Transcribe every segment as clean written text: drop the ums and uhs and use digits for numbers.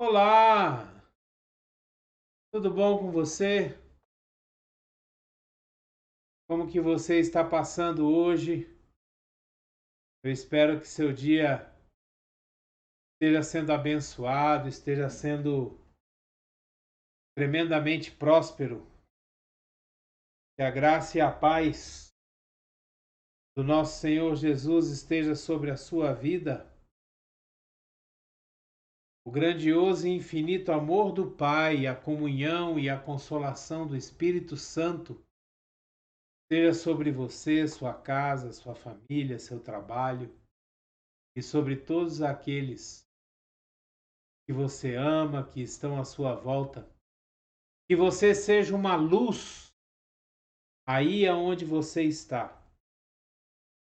Olá, tudo bom com você? Como que você está passando hoje? Eu espero que seu dia esteja sendo abençoado, esteja sendo tremendamente próspero. Que a graça e a paz do nosso Senhor Jesus esteja sobre a sua vida. O grandioso e infinito amor do Pai, a comunhão e a consolação do Espírito Santo esteja sobre você, sua casa, sua família, seu trabalho e sobre todos aqueles que você ama, que estão à sua volta. Que você seja uma luz aí aonde você está.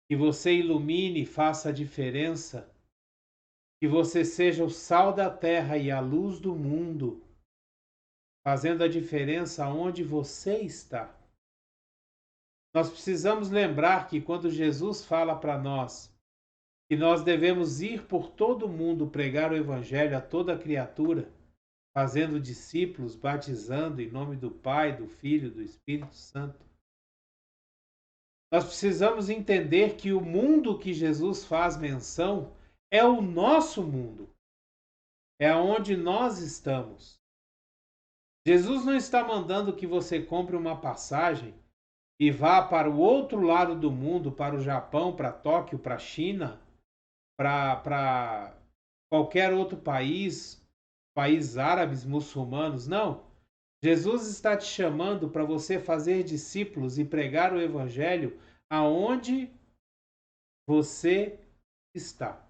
Que você ilumine e faça a diferença. Que você seja o sal da terra e a luz do mundo, fazendo a diferença onde você está. Nós precisamos lembrar que quando Jesus fala para nós que nós devemos ir por todo o mundo pregar o evangelho a toda criatura, fazendo discípulos, batizando em nome do Pai, do Filho e do Espírito Santo. Nós precisamos entender que o mundo que Jesus faz menção é o nosso mundo, é onde nós estamos. Jesus não está mandando que você compre uma passagem e vá para o outro lado do mundo, para o Japão, para Tóquio, para a China, para qualquer outro país árabes, muçulmanos. Não. Jesus está te chamando para você fazer discípulos e pregar o evangelho aonde você está.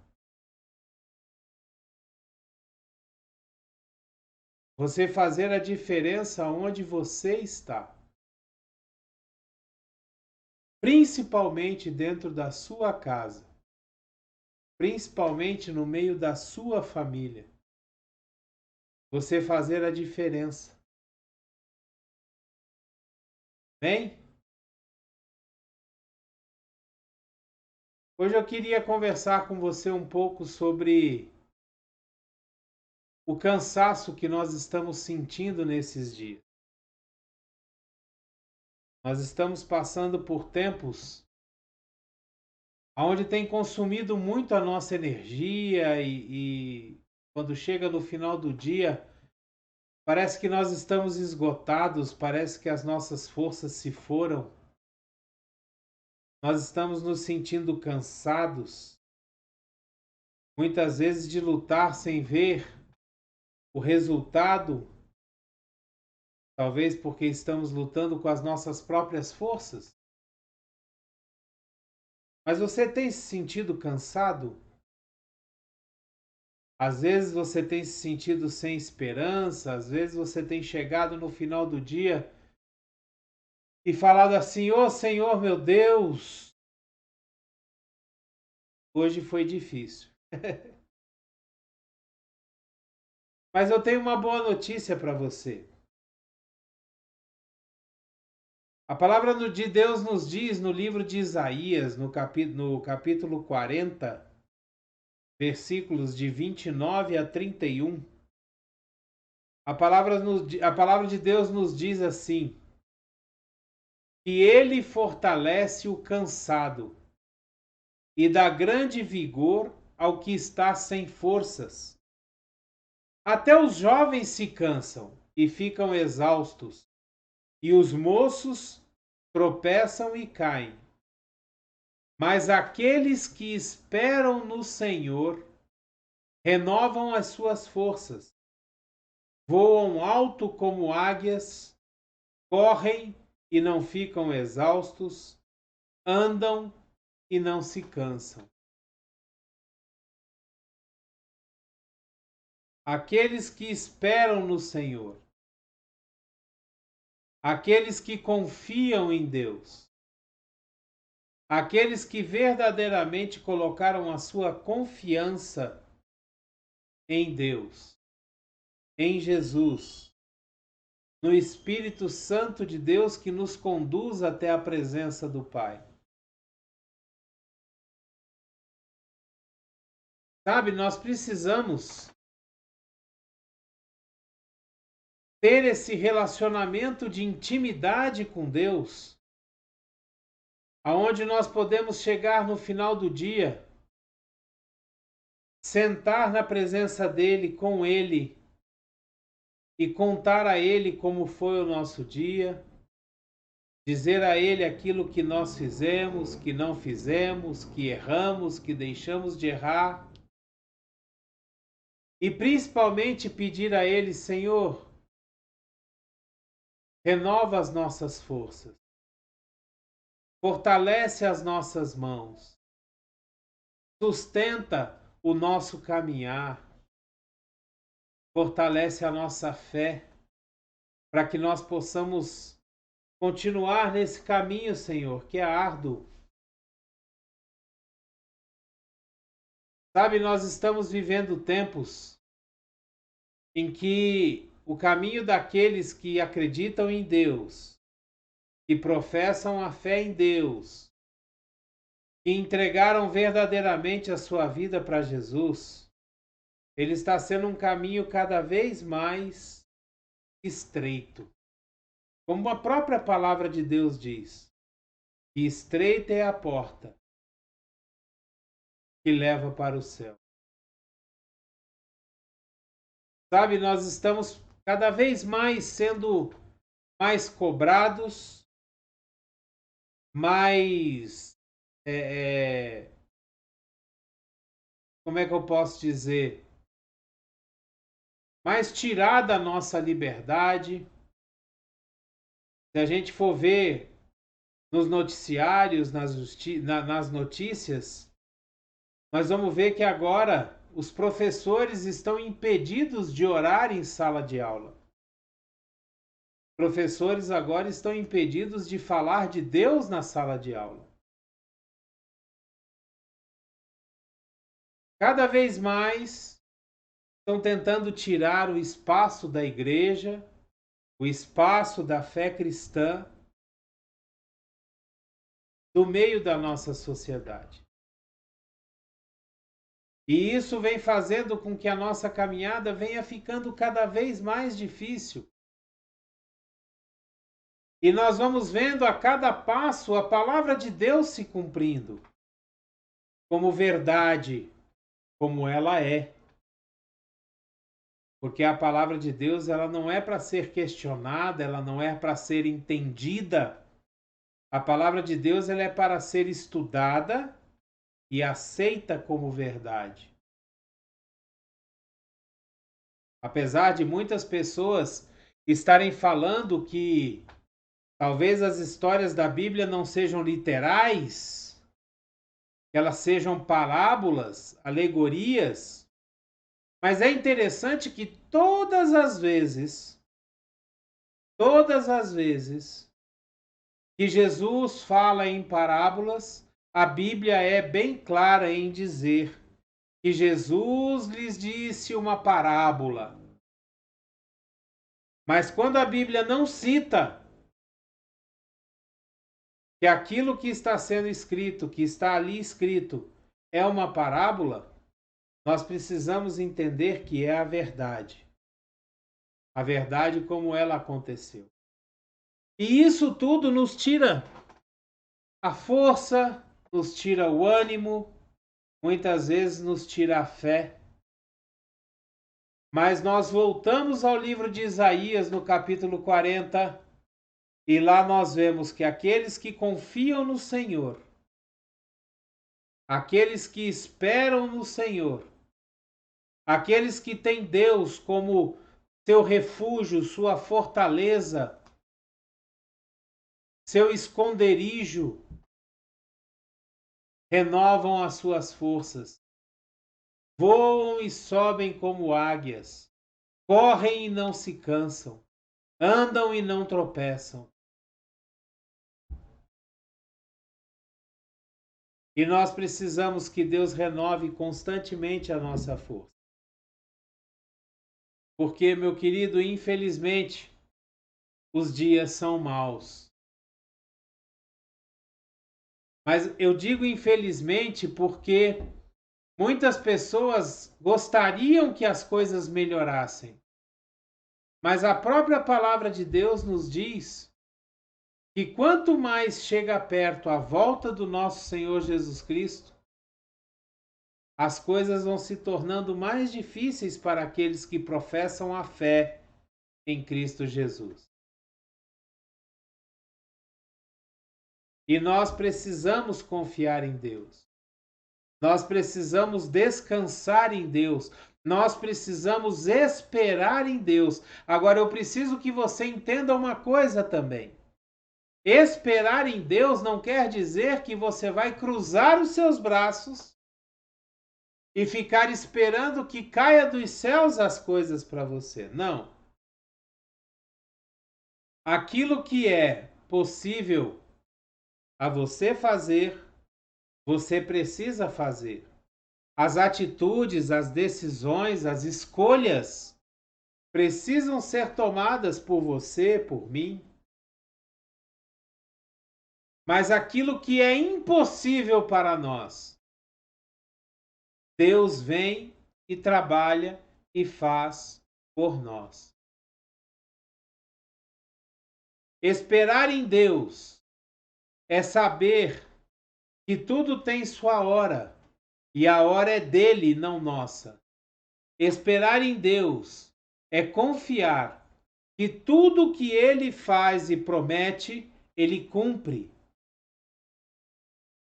Você fazer a diferença onde você está. Principalmente dentro da sua casa. Principalmente no meio da sua família. Você fazer a diferença. Bem? Hoje eu queria conversar com você um pouco sobre o cansaço que nós estamos sentindo nesses dias. Nós estamos passando por tempos onde tem consumido muito a nossa energia e quando chega no final do dia, parece que nós estamos esgotados, parece que as nossas forças se foram. Nós estamos nos sentindo cansados, muitas vezes de lutar sem ver o resultado, talvez porque estamos lutando com as nossas próprias forças. Mas você tem se sentido cansado? Às vezes você tem se sentido sem esperança, às vezes você tem chegado no final do dia e falado assim: "Ô Senhor, meu Deus, hoje foi difícil". Mas eu tenho uma boa notícia para você. A palavra de Deus nos diz no livro de Isaías, no capítulo 40, versículos de 29 a 31. A palavra de Deus nos diz assim: que ele fortalece o cansado e dá grande vigor ao que está sem forças. Até os jovens se cansam e ficam exaustos, e os moços tropeçam e caem. Mas aqueles que esperam no Senhor renovam as suas forças, voam alto como águias, correm e não ficam exaustos, andam e não se cansam. Aqueles que esperam no Senhor, aqueles que confiam em Deus, aqueles que verdadeiramente colocaram a sua confiança em Deus, em Jesus, no Espírito Santo de Deus que nos conduz até a presença do Pai. Sabe, nós precisamos ter esse relacionamento de intimidade com Deus, aonde nós podemos chegar no final do dia, sentar na presença dele, com ele, e contar a ele como foi o nosso dia, dizer a ele aquilo que nós fizemos, que não fizemos, que erramos, que deixamos de errar, e principalmente pedir a ele: Senhor, renova as nossas forças, fortalece as nossas mãos, sustenta o nosso caminhar, fortalece a nossa fé, para que nós possamos continuar nesse caminho, Senhor, que é árduo. Sabe, nós estamos vivendo tempos em que o caminho daqueles que acreditam em Deus, que professam a fé em Deus, que entregaram verdadeiramente a sua vida para Jesus, ele está sendo um caminho cada vez mais estreito. Como a própria palavra de Deus diz, que estreita é a porta que leva para o céu. Sabe, nós estamos cada vez mais sendo mais cobrados, mais, como é que eu posso dizer? Mais tirada a nossa liberdade. Se a gente for ver nos noticiários, nas notícias, nós vamos ver que agora os professores estão impedidos de orar em sala de aula. Professores agora estão impedidos de falar de Deus na sala de aula. Cada vez mais estão tentando tirar o espaço da igreja, o espaço da fé cristã do meio da nossa sociedade. E isso vem fazendo com que a nossa caminhada venha ficando cada vez mais difícil. E nós vamos vendo a cada passo a palavra de Deus se cumprindo como verdade, como ela é. Porque a palavra de Deus, ela não é para ser questionada, ela não é para ser entendida. A palavra de Deus, ela é para ser estudada e aceita como verdade. Apesar de muitas pessoas estarem falando que talvez as histórias da Bíblia não sejam literais, que elas sejam parábolas, alegorias, mas é interessante que todas as vezes que Jesus fala em parábolas, a Bíblia é bem clara em dizer que Jesus lhes disse uma parábola. Mas quando a Bíblia não cita que aquilo que está sendo escrito, que está ali escrito, é uma parábola, nós precisamos entender que é a verdade. A verdade como ela aconteceu. E isso tudo nos tira a força, nos tira o ânimo, muitas vezes nos tira a fé. Mas nós voltamos ao livro de Isaías, no capítulo 40, e lá nós vemos que aqueles que confiam no Senhor, aqueles que esperam no Senhor, aqueles que têm Deus como seu refúgio, sua fortaleza, seu esconderijo, renovam as suas forças, voam e sobem como águias, correm e não se cansam, andam e não tropeçam. E nós precisamos que Deus renove constantemente a nossa força. Porque, meu querido, infelizmente, os dias são maus. Mas eu digo infelizmente porque muitas pessoas gostariam que as coisas melhorassem. Mas a própria palavra de Deus nos diz que quanto mais chega perto a volta do nosso Senhor Jesus Cristo, as coisas vão se tornando mais difíceis para aqueles que professam a fé em Cristo Jesus. E nós precisamos confiar em Deus. Nós precisamos descansar em Deus. Nós precisamos esperar em Deus. Agora, eu preciso que você entenda uma coisa também. Esperar em Deus não quer dizer que você vai cruzar os seus braços e ficar esperando que caia dos céus as coisas para você. Não. Aquilo que é possível a você fazer, você precisa fazer. As atitudes, as decisões, as escolhas precisam ser tomadas por você, por mim. Mas aquilo que é impossível para nós, Deus vem e trabalha e faz por nós. Esperar em Deus é saber que tudo tem sua hora e a hora é dele, não nossa. Esperar em Deus é confiar que tudo que ele faz e promete, ele cumpre.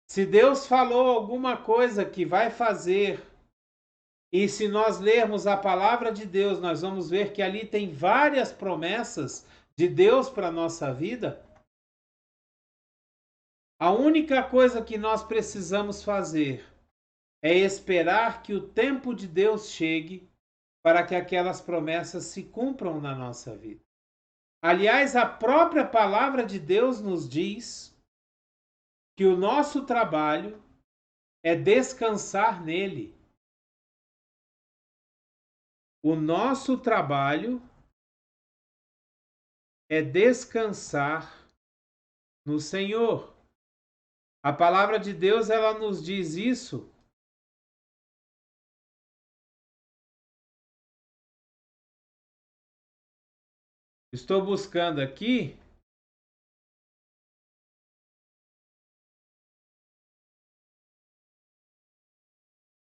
Se Deus falou alguma coisa que vai fazer, e se nós lermos a palavra de Deus, nós vamos ver que ali tem várias promessas de Deus para a nossa vida. A única coisa que nós precisamos fazer é esperar que o tempo de Deus chegue para que aquelas promessas se cumpram na nossa vida. Aliás, a própria palavra de Deus nos diz que o nosso trabalho é descansar nele. O nosso trabalho é descansar no Senhor. A palavra de Deus, ela nos diz isso. Estou buscando aqui.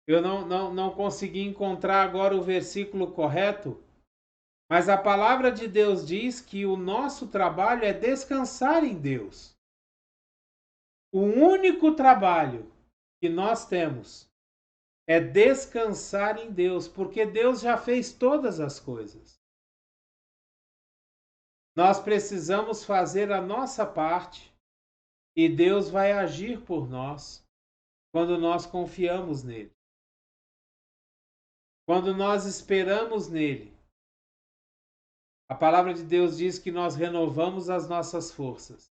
Eu não consegui encontrar agora o versículo correto, mas a palavra de Deus diz que o nosso trabalho é descansar em Deus. O único trabalho que nós temos é descansar em Deus, porque Deus já fez todas as coisas. Nós precisamos fazer a nossa parte e Deus vai agir por nós quando nós confiamos nele. Quando nós esperamos nele, a palavra de Deus diz que nós renovamos as nossas forças,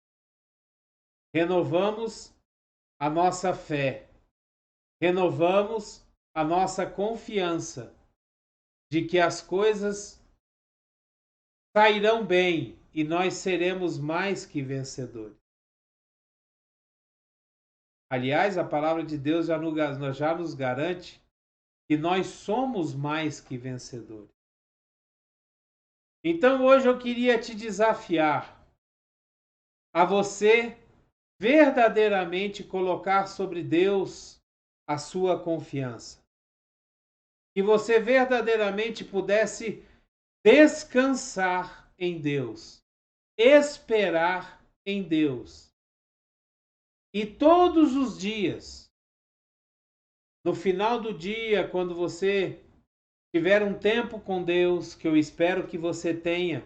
renovamos a nossa fé, renovamos a nossa confiança de que as coisas sairão bem e nós seremos mais que vencedores. Aliás, a palavra de Deus já nos garante que nós somos mais que vencedores. Então hoje eu queria te desafiar a você verdadeiramente colocar sobre Deus a sua confiança. Que você verdadeiramente pudesse descansar em Deus, esperar em Deus. E todos os dias, no final do dia, quando você tiver um tempo com Deus, que eu espero que você tenha,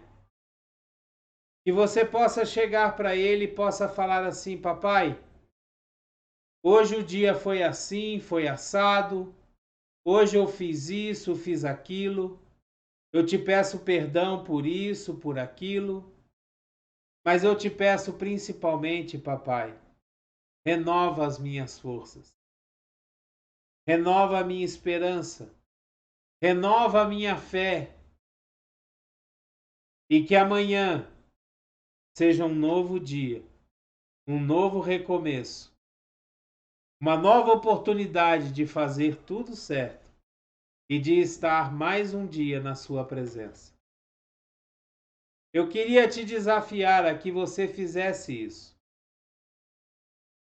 que você possa chegar para Ele e possa falar assim: papai, hoje o dia foi assim, foi assado, hoje eu fiz isso, fiz aquilo, eu te peço perdão por isso, por aquilo, mas eu te peço principalmente, papai, renova as minhas forças, renova a minha esperança, renova a minha fé, e que amanhã seja um novo dia, um novo recomeço, uma nova oportunidade de fazer tudo certo e de estar mais um dia na sua presença. Eu queria te desafiar a que você fizesse isso.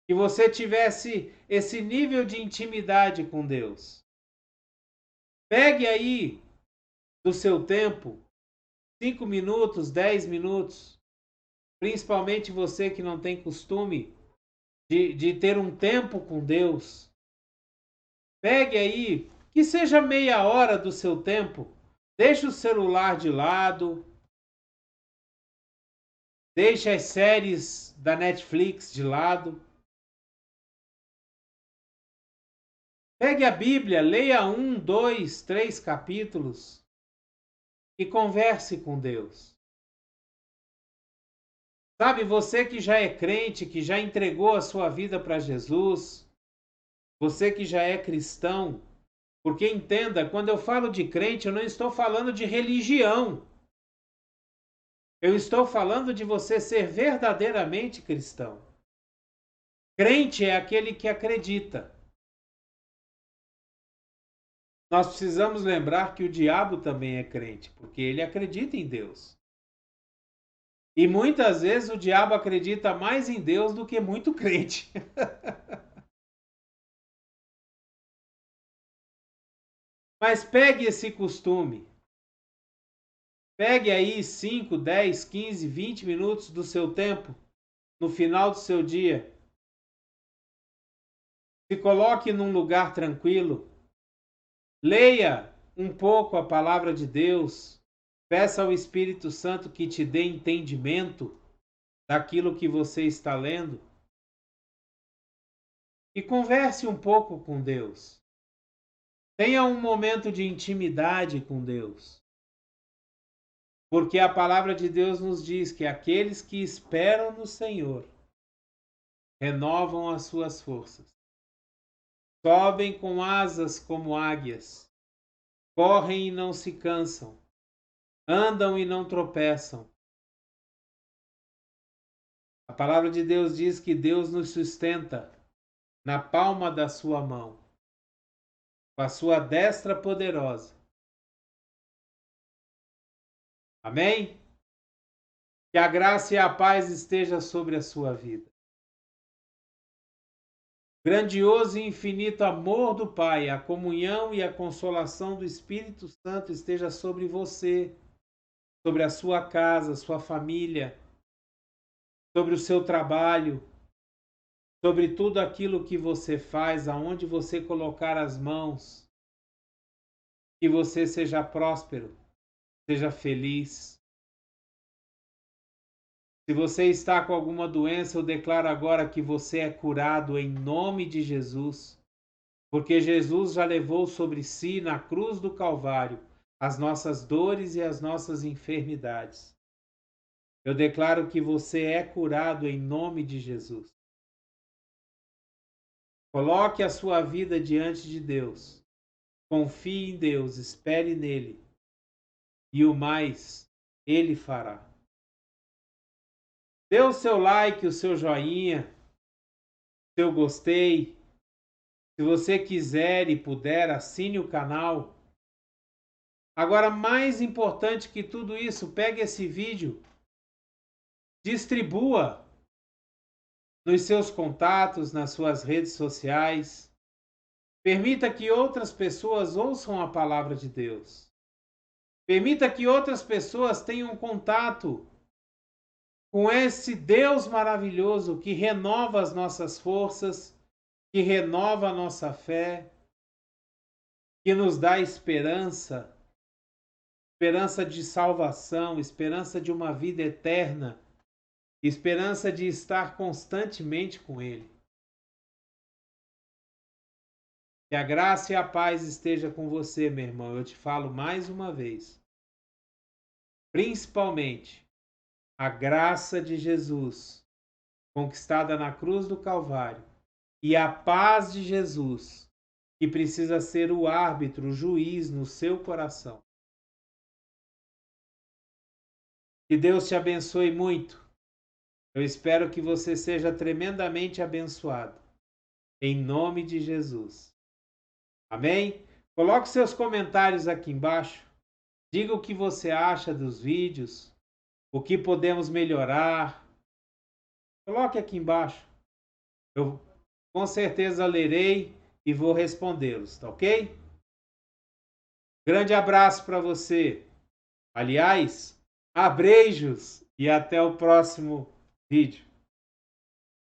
Que você tivesse esse nível de intimidade com Deus. Pegue aí do seu tempo, 5 minutos, 10 minutos, principalmente você que não tem costume de ter um tempo com Deus. Pegue aí, que seja meia hora do seu tempo, deixe o celular de lado, deixe as séries da Netflix de lado. Pegue a Bíblia, leia 1, 2, 3 capítulos e converse com Deus. Sabe, você que já é crente, que já entregou a sua vida para Jesus, você que já é cristão, porque entenda, quando eu falo de crente, eu não estou falando de religião. Eu estou falando de você ser verdadeiramente cristão. Crente é aquele que acredita. Nós precisamos lembrar que o diabo também é crente, porque ele acredita em Deus. E muitas vezes o diabo acredita mais em Deus do que muito crente. Mas pegue esse costume. Pegue aí 5, 10, 15, 20 minutos do seu tempo no final do seu dia. Se coloque num lugar tranquilo. Leia um pouco a palavra de Deus. Peça ao Espírito Santo que te dê entendimento daquilo que você está lendo. E converse um pouco com Deus. Tenha um momento de intimidade com Deus. Porque a palavra de Deus nos diz que aqueles que esperam no Senhor renovam as suas forças. Sobem com asas como águias. Correm e não se cansam. Andam e não tropeçam. A palavra de Deus diz que Deus nos sustenta na palma da sua mão, com a sua destra poderosa. Amém? Que a graça e a paz esteja sobre a sua vida. Grandioso e infinito amor do Pai, a comunhão e a consolação do Espírito Santo esteja sobre você, sobre a sua casa, sua família, sobre o seu trabalho, sobre tudo aquilo que você faz, aonde você colocar as mãos. Que você seja próspero, seja feliz. Se você está com alguma doença, eu declaro agora que você é curado em nome de Jesus, porque Jesus já levou sobre si na cruz do Calvário as nossas dores e as nossas enfermidades. Eu declaro que você é curado em nome de Jesus. Coloque a sua vida diante de Deus. Confie em Deus, espere nele. E o mais ele fará. Dê o seu like, o seu joinha, o seu gostei. Se você quiser e puder, assine o canal. Agora, mais importante que tudo isso, pegue esse vídeo, distribua nos seus contatos, nas suas redes sociais. Permita que outras pessoas ouçam a palavra de Deus. Permita que outras pessoas tenham contato com esse Deus maravilhoso que renova as nossas forças, que renova a nossa fé, que nos dá esperança, esperança de salvação, esperança de uma vida eterna, esperança de estar constantemente com Ele. Que a graça e a paz esteja com você, meu irmão. Eu te falo mais uma vez. Principalmente a graça de Jesus, conquistada na cruz do Calvário, e a paz de Jesus, que precisa ser o árbitro, o juiz no seu coração. Que Deus te abençoe muito. Eu espero que você seja tremendamente abençoado. Em nome de Jesus. Amém? Coloque seus comentários aqui embaixo. Diga o que você acha dos vídeos. o que podemos melhorar. Coloque aqui embaixo. Eu com certeza lerei e vou respondê-los, tá ok? Grande abraço para você. Aliás, abreijos e até o próximo vídeo.